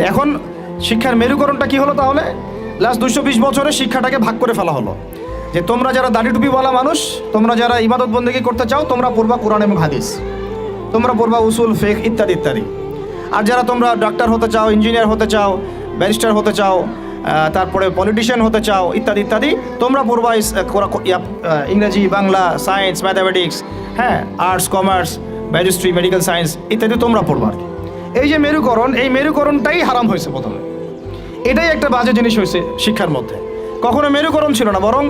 এখন শিক্ষার মেরুকরণটা কি হলো তাহলে? লাস্ট 220 বছরে শিক্ষাটাকে ভাগ করে ফেলা হলো যে তোমরা যারা দাড়ি টুপিওয়ালা মানুষ, তোমরা যারা ইবাদত বন্দেগী করতে চাও, তোমরা পড়বা কোরআন এবং হাদিস, তোমরা পড়বা উসুল, ফিকহ ইত্যাদি ইত্যাদি। আর যারা তোমরা ডাক্তার হতে চাও, ইঞ্জিনিয়ার হতে চাও, ব্যারিস্টার হতে চাও, তারপরে পলিটিশিয়ান হতে চাও ইত্যাদি ইত্যাদি, তোমরা পড়বা ইংরেজি, বাংলা, সায়েন্স, ম্যাথামেটিক্স, হ্যাঁ, আর্টস, কমার্স, ম্যাজিস্ট্রি, মেডিকেল সায়েন্স ইত্যাদি তোমরা পড়বা। এই যে মেরুকরণ, এই মেরুকরণটাই হারাম হয়েছে প্রথমে। এটাই একটা বাজে জিনিস হয়েছে শিক্ষার মধ্যে। কখনো মেরুকরণ ছিল না, বরং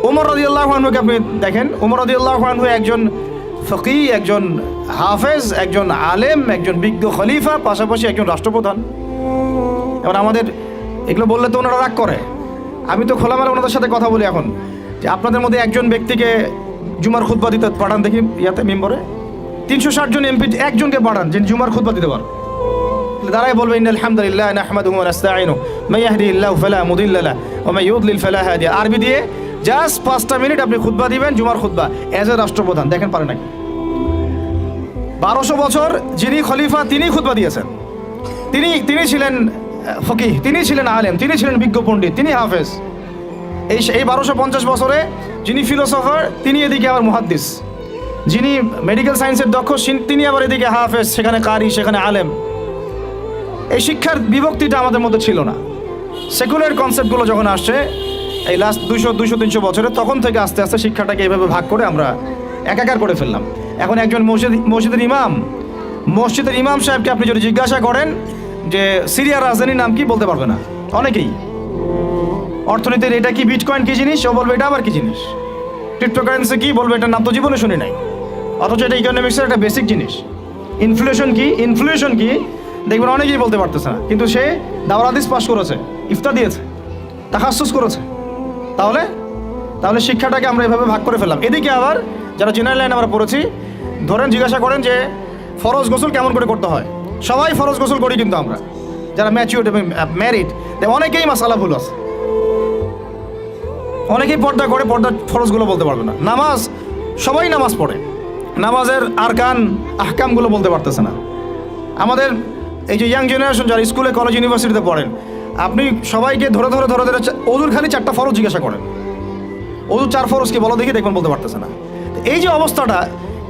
ওমর রাদিয়াল্লাহু আনহুকে আপনি দেখেন, ওমর রাদিয়াল্লাহু আনহু একজন ফকি, একজন হাফেজ, একজন আলেম, একজন বিজ্ঞ খলিফা, পাশাপাশি একজন রাষ্ট্রপ্রধান। এবার আমাদের এগুলো বললে তো ওনারা রাগ করে। আমি তো খোলামেলা ওনাদের সাথে কথা বলি এখন, যে আপনাদের মধ্যে একজন ব্যক্তিকে জুমার খুতবা দিতে পাঠান দেখি ইয়াতে মেম্বরে, 360 জন এমপি একজনকে পাঠান যে জুমার খুতবা দিতে পারেন। দাঁড়ায় বলবে ইন্নাল হামদুলিল্লাহ নাহমাদুহু ওয়া নাস্তাঈনুহু মান ইয়াহদিহিল্লাহু ফালা মুদিল্লা লাহু ওয়া মান ইউদ্লিল ফালা হাদিয়া। আরবি দিয়ে জাস্ট 5টা মিনিট আপনি খুতবা দিবেন, জুমার খুতবা, এজ এ রাষ্ট্রপ্রধান। দেখেন পারে নাকি? 1200 বছর যিনি খলিফা তিনি খুতবা দিয়েছেন, তিনি ছিলেন ফকিহ, তিনি ছিলেন আলেম, তিনি ছিলেন বিজ্ঞ পণ্ডিত, তিনি হাফেজ। এই 1250 বছরে যিনি ফিলোসফার, তিনি এদিকে আবার মুহাদ্দিস, যিনি মেডিকেল সায়েন্সের দক্ষ, তিনি আবার এদিকে হাফেজ, সেখানে কারি, সেখানে আলেম। এই শিক্ষার বিভক্তিটা আমাদের মধ্যে ছিল না। সেকুলার কনসেপ্টগুলো যখন আসছে এই লাস্ট 200-300 বছরে, তখন থেকে আস্তে আস্তে শিক্ষাটাকে এইভাবে ভাগ করে আমরা একাকার করে ফেললাম। এখন একজন মসজিদের ইমাম সাহেবকে আপনি যদি জিজ্ঞাসা করেন যে সিরিয়ার রাজধানীর নাম কি, বলতে পারবে না অনেকেই। অর্থনীতির এটা কি, বিটকয়েন কি জিনিস, ও বলবে এটা আবার কি জিনিস। ক্রিপ্টোকারেন্সি কি, বলবে এটার নাম তো জীবনে শুনি নাই, অথচ এটা ইকোনমিক্সের একটা বেসিক জিনিস। ইনফ্লেশন কি দেখবেন অনেকেই বলতে পারতেছে না, কিন্তু সে দাওরাত হাদিস পাস করেছে, ইফতা দিয়েছে, তাখাসসুস করেছে। তাহলে শিক্ষাটাকে আমরা এভাবে ভাগ করে ফেললাম। এদিকে আবার যারা জেনারেল লাইন আমরা পড়েছি, ধরেন জিজ্ঞাসা করেন যে ফরজ গোসল কেমন করে করতে হয়, সবাই ফরজ গোসল করি, কিন্তু আমরা যারা ম্যাচিউরড এবং ম্যারিড, অনেকেই মাসালা ভুল আছে। অনেকেই পর্দা করে, পর্দার ফরজগুলো বলতে পারবে না। নামাজ, সবাই নামাজ পড়ে, নামাজের আরকান আহকামগুলো বলতে পারতেছে না। আমাদের এই যে ইয়াং জেনারেশন যারা স্কুলে, কলেজ, ইউনিভার্সিটিতে পড়েন, আপনি সবাইকে ধরে ওযুর খালি 4টা ফরজ জিজ্ঞাসা করেন, ওযুর 4 ফরজ কি বলো দেখি, দেখবেন বলতে পারতেছে না। এই যে অবস্থাটা,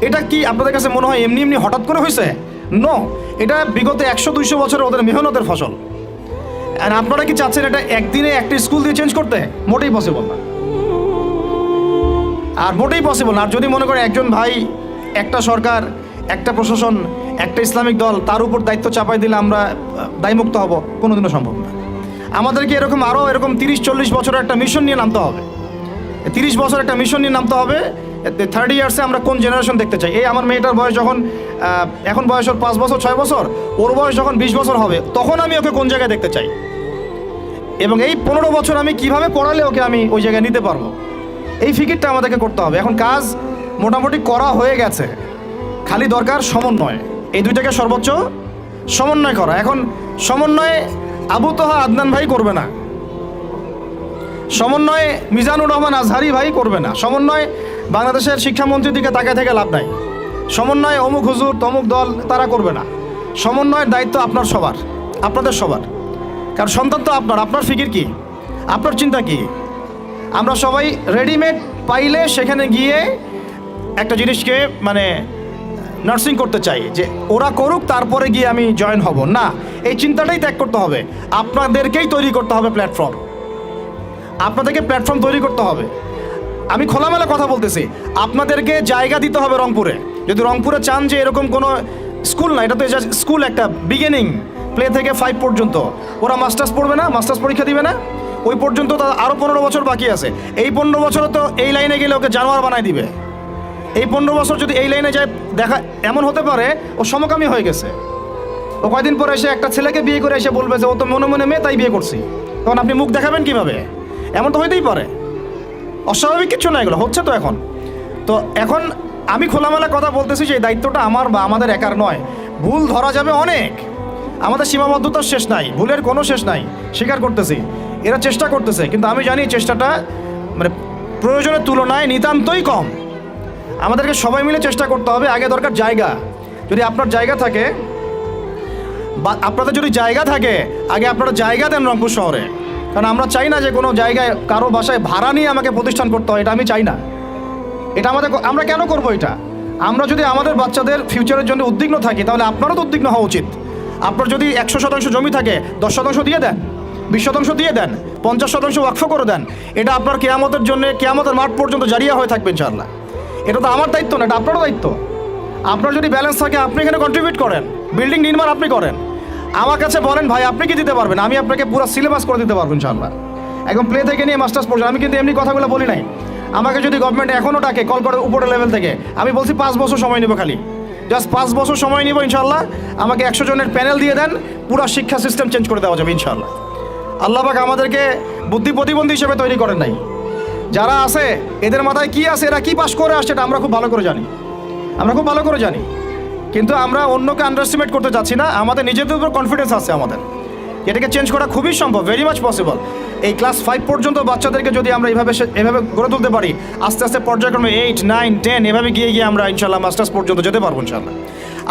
এটা কি আপনাদের কাছে মনে হয় এমনি হঠাৎ করে হয়েছে? নো, এটা বিগত 100-200 বছরের ওদের মেহনতের ফসল। আর আপনারা কি চাচ্ছেন এটা একদিনে একটা স্কুল দিয়ে চেঞ্জ করতে? মোটেই পসিবল না, আর মোটেই পসিবল না। আর যদি মনে করেন একজন ভাই, একটা সরকার, একটা প্রশাসন, একটা ইসলামিক দল, তার উপর দায়িত্ব চাপাই দিলে আমরা দায়মুক্ত হব, কোনোদিনও সম্ভব না। আমাদেরকে আরও এরকম 30-40 বছরের একটা মিশন নিয়ে নামতে হবে। 30 বছর একটা মিশন নিয়ে নামতে হবে। 30 ইয়ার্সে আমরা কোন জেনারেশন দেখতে চাই। এই আমার মেয়েটার বয়স যখন, এখন বয়স ওর 5 বছর 6 বছর, ওর বয়স যখন 20 বছর হবে, তখন আমি ওকে কোন জায়গায় দেখতে চাই, এবং এই 15 বছর আমি কিভাবে পড়ালে ওকে আমি ওই জায়গায় নিতে পারবো, এই ফিকিরটা আমাদেরকে করতে হবে। এখন কাজ মোটামুটি করা হয়ে গেছে, খালি দরকার সমন্বয়। এই দুইটাকে সর্বোচ্চ সমন্বয় করা। এখন সমন্বয়ে আবু তোহা আদনান ভাই করবে না, সমন্বয়ে মিজানুর রহমান আজহারি ভাই করবে না, সমন্বয় বাংলাদেশের শিক্ষামন্ত্রীর দিকে তাকায় থেকে লাভ নাই, সমন্বয়ে অমুক হুজুর তমুক দল তারা করবে না। সমন্বয়ের দায়িত্ব আপনাদের সবার। কারণ সন্তান তো আপনার ফিকির কি, আপনার চিন্তা কি। আমরা সবাই রেডিমেড পাইলে সেখানে গিয়ে একটা জিনিসকে নার্সিং করতে চাই, যে ওরা করুক তারপরে গিয়ে আমি জয়েন হব না। এই চিন্তাটাই ত্যাগ করতে হবে। আপনাদেরকেই তৈরি করতে হবে প্ল্যাটফর্ম, আপনাদেরকে প্ল্যাটফর্ম তৈরি করতে হবে। আমি খোলামেলা কথা বলতেছি, আপনাদেরকে জায়গা দিতে হবে রংপুরে। যদি রংপুরে চান যে এরকম কোনো স্কুল না, এটা তো স্কুল, একটা বিগিনিং, প্লে থেকে 5 পর্যন্ত, ওরা মাস্টার্স পড়বে না, মাস্টার্স পরীক্ষা দিবে না, ওই পর্যন্ত তো আরও 15 বছর বাকি আছে। এই 15 বছরে তো এই লাইনে গেলে ওকে জানোয়ার বানায় দিবে। এই 15 বছর যদি এই লাইনে যায়, দেখা এমন হতে পারে ও সমকামী হয়ে গেছে। ও কয়দিন পরে এসে একটা ছেলেকে বিয়ে করে এসে বলবে যে ও তো মনে মনে মেয়ে, তাই বিয়ে করছি। তখন আপনি মুখ দেখাবেন কিভাবে? এমন তো হইতেই পারে। অস্বাভাবিক কিছু না, এগুলো হচ্ছে তো এখন। তো এখন আমি খোলামেলা কথা বলতেছি যে এই দায়িত্বটা আমার বা আমাদের একার নয়। ভুল ধরা যাবে অনেক, আমাদের সীমাবদ্ধতার শেষ নাই, ভুলের কোনো শেষ নাই, স্বীকার করতেছি। এরা চেষ্টা করতেছে, কিন্তু আমি জানি চেষ্টাটা প্রয়োজনের তুলনায় নিতান্তই কম। আমাদেরকে সবাই মিলে চেষ্টা করতে হবে। আগে দরকার জায়গা। যদি আপনার জায়গা থাকে, বা আপনাদের যদি জায়গা থাকে আগে আপনারা জায়গা দেন রংপুর শহরে, কারণ আমরা চাই না যে কোনো জায়গায় কারো বাসায় ভাড়া নিয়ে আমাকে প্রতিষ্ঠান করতে হয়, এটা আমি চাই না। এটা আমরা কেন করবো এটা? আমরা যদি আমাদের বাচ্চাদের ফিউচারের জন্য উদ্বিগ্ন থাকি তাহলে আপনারও তো উদ্বিগ্ন হওয়া উচিত। আপনার যদি 100% জমি থাকে 10% দিয়ে দেন, 20% দিয়ে দেন, 50% ওয়াকফ করে দেন। এটা আপনার কেয়ামতের জন্য, কেয়ামতের মাঠ পর্যন্ত জারিয়া হয়ে থাকবে ইনশাআল্লাহ। এটা তো আমার দায়িত্ব না, এটা আপনারও দায়িত্ব। আপনার যদি ব্যালেন্স থাকে আপনি এখানে কন্ট্রিবিউট করেন, বিল্ডিং নির্মাণ আপনি করেন। আমার কাছে বলেন ভাই আপনি কি দিতে পারবেন, আমি আপনাকে পুরো সিলেবাস করে দিতে পারবো ইনশাআল্লাহ, একদম প্লে থেকে নিয়ে মাস্টার্স পর্যন্ত। আমি কিন্তু এমনি কথাগুলো বলি নাই। আমাকে যদি গভর্নমেন্ট এখনও ডাকে কল করে উপরের লেভেল থেকে, আমি বলছি 5 বছর সময় নেব, খালি জাস্ট 5 বছর সময় নিব ইনশাআল্লাহ। আমাকে 100 জনের প্যানেল দিয়ে দেন, পুরো শিক্ষা সিস্টেম চেঞ্জ করে দেওয়া যাবে ইনশাআল্লাহ। আল্লাহ পাক আমাদেরকে বুদ্ধি প্রতিবন্ধী হিসেবে তৈরি করেন নাই। যারা আছে এদের মাথায় কি আছে, এরা কি পাস করে আসছে, এটা আমরা খুব ভালো করে জানি, আমরা খুব ভালো করে জানি। কিন্তু আমরা অন্যকে আন্ডারএস্টিমেট করতে যাচ্ছি না, আমাদের নিজেদের উপর কনফিডেন্স আছে আমাদের। এটাকে চেঞ্জ করা খুবই সম্ভব, ভেরি মাচ পসিবল। এই ক্লাস 5 পর্যন্ত বাচ্চাদেরকে যদি আমরা এভাবে গড়ে তুলতে পারি, আস্তে আস্তে পর্যায়ক্রমে 8, 9, 10 এভাবে গিয়ে আমরা ইনশাআল্লাহ মাস্টার্স পর্যন্ত যেতে পারবো ইনশাআল্লাহ।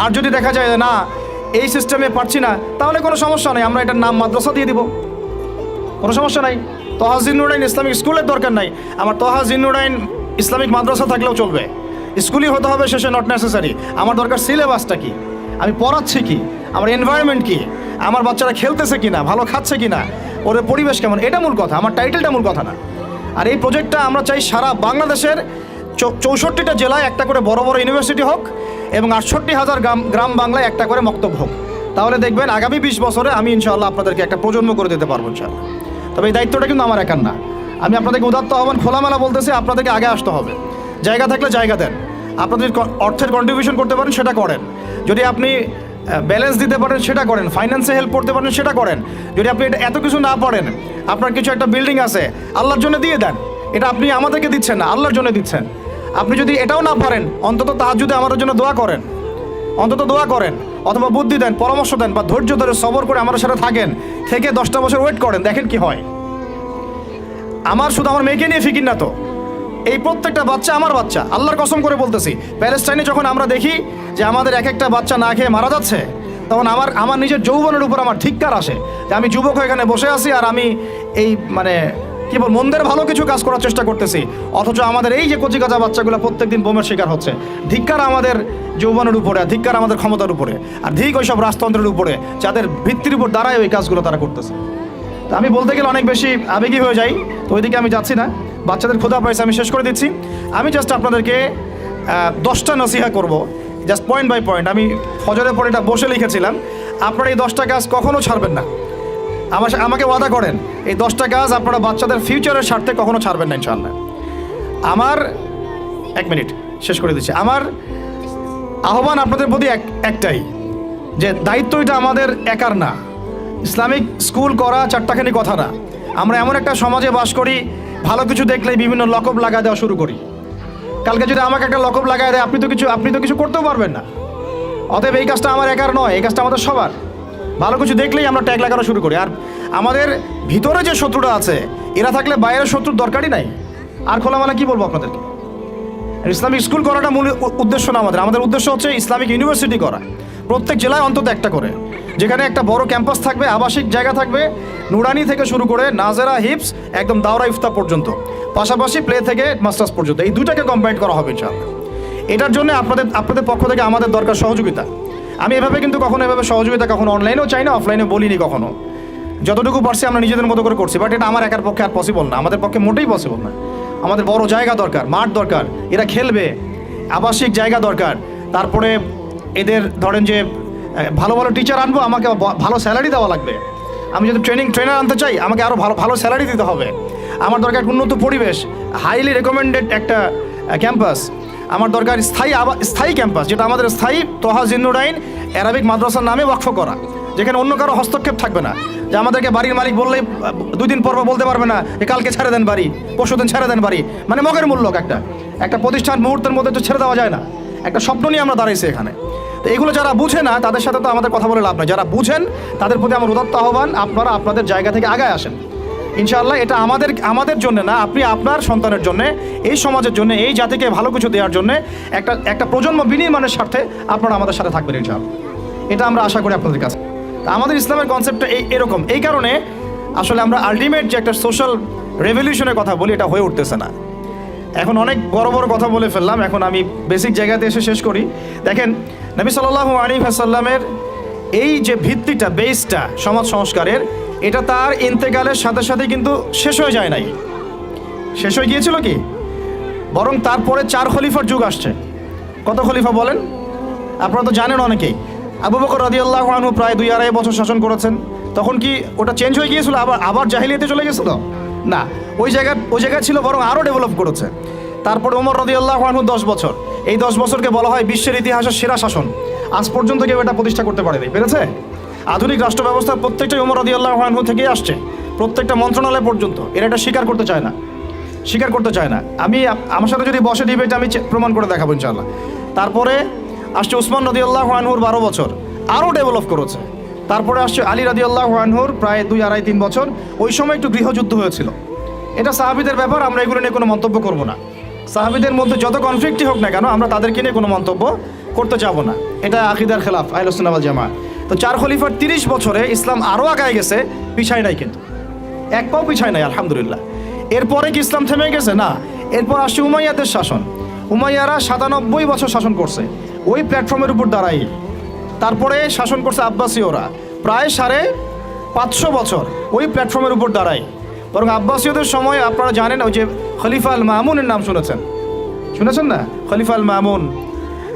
আর যদি দেখা যায় না এই সিস্টেমে পারছি না, তাহলে কোনো সমস্যা নেই, আমরা এটার নাম মাদ্রাসা দিয়ে দিব, কোনো সমস্যা নাই। তহা জিন্নুরাইন ইসলামিক স্কুলের দরকার নাই, আমার তহা জিন্নুরাইন ইসলামিক মাদ্রাসা থাকলেও চলবে। স্কুলই হতে হবে শেষে, নট নেসেসারি। আমার দরকার সিলেবাসটা কি, আমি পড়াচ্ছি কি, আমার এনভায়রনমেন্ট কি, আমার বাচ্চারা খেলতেছে কি না, ভালো খাচ্ছে কি না, ওদের পরিবেশ কেমন, এটা মূল কথা, আমার টাইটেলটা মূল কথা না। আর এই প্রজেক্টটা আমরা চাই সারা বাংলাদেশের 64টা জেলায় একটা করে বড় বড় ইউনিভার্সিটি হোক এবং 68,000 গ্রাম বাংলায় একটা করে মক্তব হোক। তাহলে দেখবেন আগামী 20 বছরে আমি ইনশাআল্লাহ আপনাদেরকে একটা প্রজন্ম করে দিতে পারবো ইনশাআল্লাহ। তবে এই দায়িত্বটা কিন্তু আমার একার না। আমি আপনাদেরকে উদাত্ত আহ্বান খোলামেলা বলতেছি, আপনাদেরকে আগে আসতে হবে। জায়গা থাকলে জায়গা দেন, আপনাদের অর্থের কন্ট্রিবিউশন করতে পারেন সেটা করেন, যদি আপনি ব্যালেন্স দিতে পারেন সেটা করেন, ফাইন্যান্সে হেল্প করতে পারেন সেটা করেন। যদি আপনি এটা এত কিছু না পারেন, আপনার কিছু একটা বিল্ডিং আছে আল্লাহর জন্য দিয়ে দেন। এটা আপনি আমাদেরকে দিচ্ছেন না, আল্লাহর জন্য দিচ্ছেন। আপনি যদি এটাও না পারেন, অন্তত তাহাজ্জুদে আমাদের জন্য দোয়া করেন, অন্তত দোয়া করেন, অথবা বুদ্ধি দেন, পরামর্শ দেন, বা ধৈর্য ধরে সবর করে আমাদের সাথে থাকেন, থেকে 10টা বছর ওয়েট করেন, দেখেন কি হয়। শুধু আমার মেয়েকে নিয়ে ফিকির না তো, এই প্রত্যেকটা বাচ্চা আমার বাচ্চা, আল্লাহর কসম করে বলতেছি। প্যালেস্টাইনে যখন আমরা দেখি যে আমাদের এক একটা বাচ্চা না খেয়ে মারা যাচ্ছে, তখন আমার নিজের যৌবনের উপর আমার ধিক্কার আসে যে আমি যুবক হয়ে এখানে বসে আছি আর আমি এই কি বল মন্দের ভালো কিছু কাজ করার চেষ্টা করতেছি, অথচ আমাদের এই যে কচিকাঁচা বাচ্চাগুলো প্রত্যেকদিন বোমের শিকার হচ্ছে। ধিক্কার আমাদের যৌবনের উপরে, আর ধিক্কার আমাদের ক্ষমতার উপরে, আর ধিক ওইসব রাজতন্ত্রের উপরে যাদের ভিত্তির উপর দাঁড়ায় ওই কাজগুলো তারা করতেছে। তা আমি বলতে গেলে অনেক বেশি আবেগী হয়ে যাই, তো ওইদিকে আমি যাচ্ছি না। বাচ্চাদের ক্ষুধা পাইছে, আমি শেষ করে দিচ্ছি। আমি জাস্ট আপনাদেরকে 10টা নসিহা করব, জাস্ট পয়েন্ট বাই পয়েন্ট। আমি ফজরের পরে এটা বসে লিখেছিলাম। আপনারা এই 10টা কাজ কখনো ছাড়বেন না, আমাকে ওয়াদা করেন এই 10টা কাজ আপনারা বাচ্চাদের ফিউচারের স্বার্থে কখনো ছাড়বেন না ইনশাআল্লাহ। আমার 1 মিনিট শেষ করে দিচ্ছি। আমার আহ্বান আপনাদের প্রতি একটাই, যে দায়িত্ব এটা আমাদের একার না। ইসলামিক স্কুল করা চারটাখানি কথা না। আমরা এমন একটা সমাজে বাস করি, ভালো কিছু দেখলেই বিভিন্ন লকব লাগায় দেওয়া শুরু করি। কালকে যদি আমাকে একটা লকব লাগায় দেয়, আপনি তো কিছু করতেও পারবেন না। অতএব এই কাজটা আমার একার নয়, এই কাজটা আমাদের সবার। ভালো কিছু দেখলেই আমরা ট্যাগ লাগানো শুরু করি। আর আমাদের ভিতরে যে শত্রুটা আছে, এরা থাকলে বাইরের শত্রুর দরকারই নাই। আর খোলামেলা কি বলবো আপনাদেরকে, ইসলামিক স্কুল করাটা মূল উদ্দেশ্য না আমাদের উদ্দেশ্য হচ্ছে ইসলামিক ইউনিভার্সিটি করা, প্রত্যেক জেলায় অন্তত একটা করে, যেখানে একটা বড় ক্যাম্পাস থাকবে, আবাসিক জায়গা থাকবে, নুরানি থেকে শুরু করে নাজেরা, হিপস, একদম দাওরা ইফতা পর্যন্ত, পাশাপাশি প্লে থেকে মাস্টার্স পর্যন্ত, এই দুটাকে কম্বাইন করা হবে ইনশাআল্লাহ। এটার জন্য আপনাদের পক্ষ থেকে আমাদের দরকার সহযোগিতা। আমি এভাবে কিন্তু কখনো সহযোগিতা কখনো অনলাইনেও চাই না, অফলাইনে বলিনি কখনো। যতটুকু পারছি আমরা নিজেদের মতো করে করছি, বাট এটা আমার একার পক্ষে আর পসিবল না, আমাদের পক্ষে মোটেই পসিবল না। আমাদের বড় জায়গা দরকার, মাঠ দরকার, এরা খেলবে, আবাসিক জায়গা দরকার। তারপরে এদের ধরেন যে ভালো ভালো টিচার আনবো, আমাকে ভালো স্যালারি দেওয়া লাগবে। আমি যদি ট্রেনার আনতে চাই, আমাকে আরও ভালো স্যালারি দিতে হবে। আমার দরকার উন্নত পরিবেশ, হাইলি রেকমেন্ডেড একটা ক্যাম্পাস। আমার দরকার স্থায়ী ক্যাম্পাস, যেটা আমাদের স্থায়ী তহা জিন্নুরাইন অ্যারাবিক মাদ্রাসার নামে ওয়াকফ করা, যেখানে অন্য কারো হস্তক্ষেপ থাকবে না। যে আমাদেরকে বাড়ির মালিক বললেই 2 দিন পর বলতে পারবে না যে কালকে ছেড়ে দেন বাড়ি, পরশুদিন ছেড়ে দেন বাড়ি, মগের মূল্য একটা প্রতিষ্ঠান মুহূর্তের মধ্যে তো ছেড়ে দেওয়া যায় না। একটা স্বপ্ন নিয়ে আমরা দাঁড়াইছি এখানে। তো এগুলো যারা বুঝে না তাদের সাথে তো আমাদের কথা বলে লাভ নাই। যারা বুঝেন তাদের প্রতি আমার উদাত্ত আহ্বান, আপনারা আপনাদের জায়গা থেকে আগায় আসেন ইনশাআল্লাহ। এটা আমাদের জন্য না, আপনি আপনার সন্তানের জন্য, এই সমাজের জন্য, এই জাতিকে ভালো কিছু দেওয়ার জন্য একটা প্রজন্ম বিনির্মাণের স্বার্থে আপনারা আমাদের সাথে থাকবেন ইনশাআল্লাহ। এটা আমরা আশা করি আপনাদের কাছে। আমাদের ইসলামের কনসেপ্টটা এরকম। এই কারণে আসলে আমরা আলটিমেট যে একটা সোশ্যাল রেভলিউশনের কথা বলি, এটা হয়ে উঠতেছে না। এখন অনেক বড় বড় কথা বলে ফেললাম, এখন আমি বেসিক জায়গাতে এসে শেষ করি। দেখেন, নবী সাল্লাল্লাহু আলাইহি ওয়াসাল্লামের এই যে ভিত্তিটা, বেসটা সমাজ সংস্কারের, এটা তার ইন্তেকালের সাথে সাথে কিন্তু শেষ হয়ে যায় নাই। শেষ হয়ে গিয়েছিল কি? বরং তারপরে 4 খলিফার যুগ আসছে। কত খলিফা বলেন? আপনারা তো জানেন অনেকেই। আবু বকর রাদিয়াল্লাহু আনহু প্রায় 2-2.5 বছর শাসন করেছেন। তখন কি ওটা চেঞ্জ হয়ে গিয়েছিল, আবার জাহিলিয়াতে চলে গেছিল? না, ওই জায়গায় ছিল, বরং আরও ডেভেলপ করেছে। তারপরে ওমর রাদিয়াল্লাহু আনহু 10 বছর। এই 10 বছরকে বলা হয় বিশ্বের ইতিহাসের সেরা শাসন। আজ পর্যন্ত কেউ এটা প্রতিষ্ঠা করতে পারেনি, পেরেছে? আধুনিক রাষ্ট্র ব্যবস্থার প্রত্যেকটাই ওমর রাদিয়াল্লাহু আনহু থেকেই আসছে, প্রত্যেকটা মন্ত্রণালয় পর্যন্ত। এরা এটা স্বীকার করতে চায় না। আমার সাথে যদি বসে ডিবেট, আমি প্রমাণ করে দেখাবো ইনশাআল্লাহ। তারপরে আসছে উসমান রাদিয়াল্লাহু আনহুর 12 বছর, আরও ডেভেলপ করেছে। তারপরে আসছে আলী রাদিয়াল্লাহু আনহুর প্রায় 2-2.5-3 বছর। ওই সময় একটু গৃহযুদ্ধ হয়েছিল। এটা সাহাবীদের ব্যাপার, আমরা এগুলো নিয়ে কোনো মন্তব্য করব না। সাহাবীদের মধ্যে যত কনফ্লিক্টই হোক না কেন, আমরা তাদেরকে নিয়ে কোনো মন্তব্য করতে যাব না। এটা আকীদার খেলাফ, আহলুস সুন্নাহ ওয়াল জামাত। তো 4 খলিফার 30 বছরে ইসলাম আরও আগায় গেছে, পিছায় নাই, কিন্তু এক পাও পিছায় নাই, আলহামদুলিল্লাহ। এরপরে কি ইসলাম থেমে গেছে? না। এরপর আসছে উমাইয়াদের শাসন। উমাইয়ারা 97 বছর শাসন করছে ওই প্ল্যাটফর্মের উপর দাঁড়াই। তারপরে শাসন করছে আব্বাসীয়রা প্রায় 550 বছর ওই প্ল্যাটফর্মের উপর দাঁড়াই। বরং আব্বাসীয়দের সময় আপনারা জানেন, ওই যে খলিফা আল মামুনের নাম শুনেছেন না? খলিফা আল মামুন।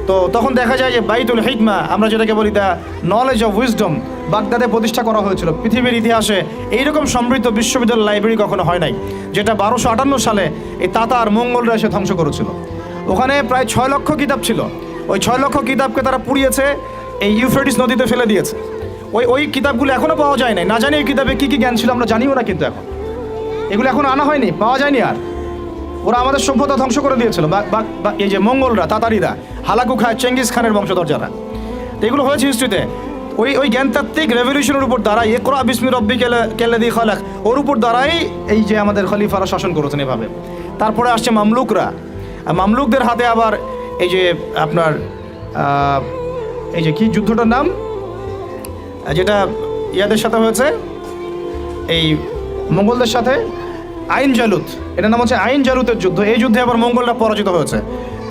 তো তখন দেখা যায় যে বাইতুল হিকমা, আমরা যেটাকে বলি দ্য নলেজ অফ উইজডম, বাগদাদে প্রতিষ্ঠা করা হয়েছিল। পৃথিবীর ইতিহাসে এইরকম সমৃদ্ধ বিশ্ববিদ্যালয় লাইব্রেরি কখনো হয় নাই, যেটা 1258 সালে এই তাতার মঙ্গলরা এসে ধ্বংস করেছিল। ওখানে প্রায় 6 লক্ষ কিতাব ছিল। ওই 6 লক্ষ কিতাবকে তারা পুড়িয়েছে, এই ইউফ্রেটিস নদীতে ফেলে দিয়েছে। ওই কিতাবগুলো এখনও পাওয়া যায় নাই। না জানি এই কিতাবে কী কী জ্ঞান ছিল আমরা জানিও না, কিন্তু এগুলো এখন আনা হয়নি, পাওয়া যায়নি। আর ওরা আমাদের সভ্যতা ধ্বংস করে দিয়েছিল। এই যে মঙ্গলরা, তাতারিরা, হালাকু খায়, চেঙ্গিস খানের বংশধর যারা, এগুলো হয়েছে হিস্ট্রিতে। ওই জ্ঞানতাত্ত্বিক রেভলিউশনের উপর দাঁড়াই, ইকরা বিসমি রব্বিকাল্লাযী খালাক, ওর উপর দাঁড়াই এই যে আমাদের খলিফারা শাসন করেছেন এভাবে। তারপরে আসছে মামলুকরা। মামলুকদের হাতে আবার এই যে আপনার এই যে কি যুদ্ধটার নাম, যেটা ইয়াদের সাথে হয়েছে, এই মঙ্গলদের সাথে, আইন জালুত, এটার নাম হচ্ছে আইন জালুতের যুদ্ধ। এই যুদ্ধে আবার মঙ্গলরা পরাজিত হয়েছে,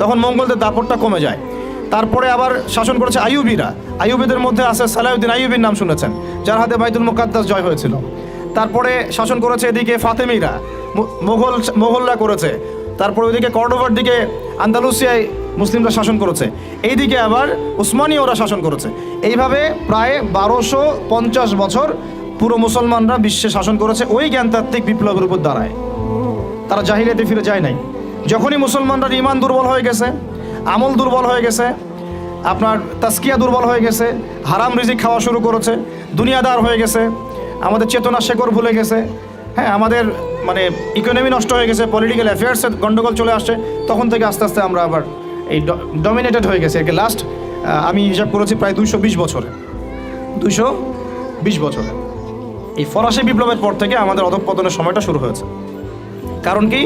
তখন মঙ্গলদের দাপটটা কমে যায়। তারপরে আবার শাসন করেছে আইয়ুবীরা। আইয়ুবীদের মধ্যে আছে সালাউদ্দিন আইয়ুবীর নাম শুনেছেন, যার হাতে বাইতুল মুকাদ্দাস জয় হয়েছিল। তারপরে শাসন করেছে এদিকে ফাতেমিরা, মোগলরা করেছে। তারপরে ওইদিকে কর্ডোভার দিকে আন্দালুসিয়ায় মুসলিমরা শাসন করেছে, এইদিকে আবার উসমানীয়রা শাসন করেছে। এইভাবে প্রায় 1250 বছর পুরো মুসলমানরা বিশ্বে শাসন করেছে ওই জ্ঞানতাত্ত্বিক বিপ্লবের উপর দাঁড়ায়। তারা জাহিলিয়াতে ফিরে যায় নাই। যখনই মুসলমানরা ইমান দুর্বল হয়ে গেছে, আমল দুর্বল হয়ে গেছে, আপনার তাসকিয়া দুর্বল হয়ে গেছে, হারাম রিজিক খাওয়া শুরু করেছে, দুনিয়াদার হয়ে গেছে, আমাদের চেতনা শেকড় ভুলে গেছে, হ্যাঁ, আমাদের মানে ইকোনমি নষ্ট হয়ে গেছে, পলিটিক্যাল অ্যাফেয়ার্সের গন্ডগোল চলে আসছে, তখন থেকে আস্তে আস্তে আমরা আবার এই ডমিনেটেড হয়ে গেছে। একে লাস্ট আমি হিসাব করেছি প্রায় 220 বছরে, 220 বছরে এই ফরাসি বিপ্লবের পর থেকে আমাদের অধঃপতনের সময়টা শুরু হয়েছে। কারণ কি?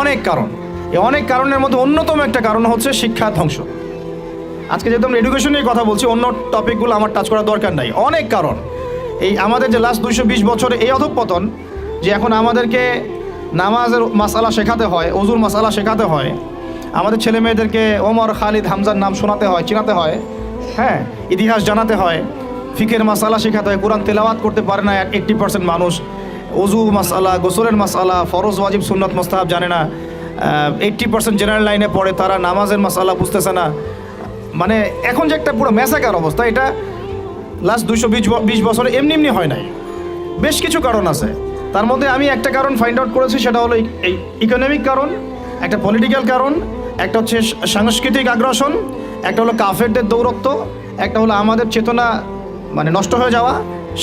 অনেক কারণ। এই অনেক কারণের মধ্যে অন্যতম একটা কারণ হচ্ছে শিক্ষা ধ্বংস। আজকে যেহেতু আমরা এডুকেশন নিয়ে কথা বলছি, অন্য টপিকগুলো আমার টাচ করার দরকার নাই। অনেক কারণ। এই আমাদের যে লাস্ট 220 বছরে এই অধঃপতন, যে এখন আমাদেরকে নামাজের মাসালা শেখাতে হয়, ওজুর মাসালা শেখাতে হয়, আমাদের ছেলে মেয়েদেরকে ওমর, খালিদ, হামজার নাম শোনাতে হয়, চিনাতে হয়, হ্যাঁ, ইতিহাস জানাতে হয়, ফিকের মাসালা শেখাতে হয়। কোরআন তেলাওয়াত করতে পারে না 80% মানুষ। ওজু মাসালা, গোসলের মাসালা, ফরজ, ওয়াজিব, সুন্নত, মুস্তাহাব জানে না। 80% জেনারেল লাইনে পড়ে, তারা নামাজের মাসালা বুঝতেছে না। মানে এখন যে একটা পুরো ম্যাসাকার অবস্থা, এটা লাস্ট 220 বছরে এমনি হয় নাই। বেশ কিছু কারণ আছে। তার মধ্যে আমি একটা কারণ ফাইন্ড আউট করেছি, সেটা হলো এই ইকোনমিক কারণ, একটা পলিটিক্যাল কারণ, একটা হচ্ছে সাংস্কৃতিক আগ্রাসন, একটা হলো কাফেরদের দৌরত্ব, একটা হলো আমাদের চেতনা মানে নষ্ট হয়ে যাওয়া,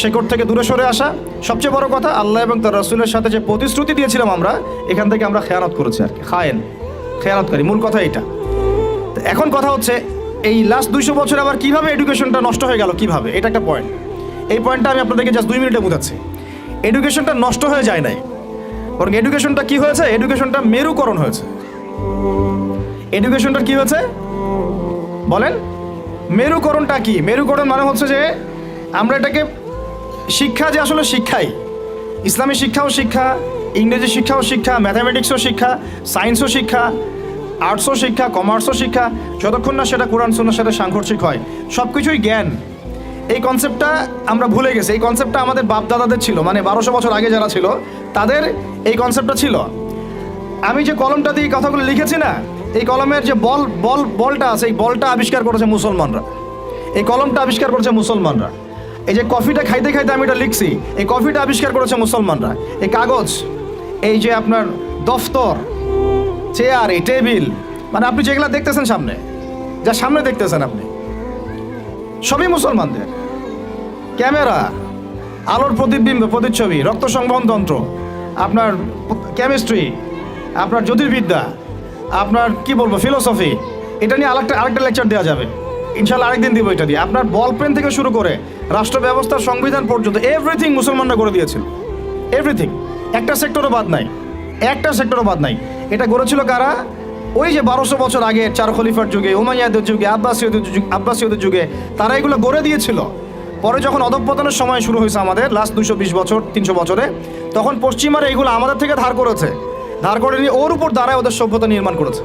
শেকড় থেকে দূরে সরে আসা। সবচেয়ে বড় কথা, আল্লাহ এবং তার রাসূলের সাথে যে প্রতিশ্রুতি দিয়েছিলাম আমরা, এখান থেকে আমরা খেয়ানত করেছি আর কি, খেয়ানতকারী, মূল কথা এইটা। এখন কথা হচ্ছে এই লাস্ট 200 বছর আবার কীভাবে এডুকেশনটা নষ্ট হয়ে গেল, কীভাবে, এটা একটা পয়েন্ট। এই পয়েন্টটা আমি আপনাদেরকে জাস্ট 2 মিনিটে বোঝাচ্ছি। এডুকেশনটা নষ্ট হয়ে যায় নাই, বরং এডুকেশনটা কী হয়েছে? এডুকেশনটা মেরুকরণ হয়েছে। এডুকেশনটার কী হয়েছে বলেন? মেরুকরণটা কি? মেরুকরণ মানে হচ্ছে যে আমরা এটাকে শিক্ষা যে আসলে শিক্ষাই, ইসলামী শিক্ষাও শিক্ষা, ইংরেজি শিক্ষাও শিক্ষা, ম্যাথামেটিক্সও শিক্ষা, সায়েন্সও শিক্ষা, আর্টসও শিক্ষা, কমার্সও শিক্ষা, যতক্ষণ না সেটা কোরআন সুন্নাহর সাথে সাংঘর্ষিক হয় সব কিছুই জ্ঞান। এই কনসেপ্টটা আমরা ভুলে গেছি। এই কনসেপ্টটা আমাদের বাপদাদাদের ছিল, মানে 1200 বছর আগে যারা ছিল তাদের এই কনসেপ্টটা ছিল। আমি যে কলমটা দিয়ে কথাগুলো লিখেছি না, এই কলমের যে বলটা আছে, এই বলটা আবিষ্কার করেছে মুসলমানরা, এই কলমটা আবিষ্কার করেছে মুসলমানরা। এই যে কফিটা খাইতে খাইতে আমি এটা লিখছি, এই কফিটা আবিষ্কার করেছে মুসলমানরা। এই কাগজ, এই যে আপনার দফতর, চেয়ার, এই টেবিল, মানে আপনি যেগুলা দেখতেছেন সামনে, যা সামনে দেখতেছেন আপনি, সবই মুসলমানদের। ক্যামেরা, আলোর প্রতিবিম্ব, প্রতিচ্ছবি, রক্ত সংবহন তন্ত্র, আপনার কেমিস্ট্রি, আপনার জ্যোতির্বিদ্যা, আপনার কি বলবো ফিলোসফি, এটা নিয়ে আরেকটা লেকচার দেওয়া যাবে ইনশাল্লাহ, আরেকদিন দিব এটা দিয়ে। আপনার বল পেন থেকে শুরু করে রাষ্ট্র ব্যবস্থার সংবিধান পর্যন্ত এভরিথিং মুসলমানরা করে দিয়েছিল, এভরিথিং, একটা সেক্টরও বাদ নাই, একটা সেক্টরও বাদ নাই। এটা গড়েছিল কারা? ওই যে 1200 বছর আগে চার খলিফার যুগে, উমাইয়াদের যুগে, আব্বাসীয়দের যুগে তারা এগুলো গড়ে দিয়েছিল। পরে যখন অধঃপতনের সময় শুরু হয়েছে আমাদের লাস্ট 220 বছর 300 বছরে, তখন পশ্চিমারা এগুলো আমাদের থেকে ধার করেছে, ধার করে নিয়ে ওর উপর দাঁড়ায় ওদের সভ্যতা নির্মাণ করেছে।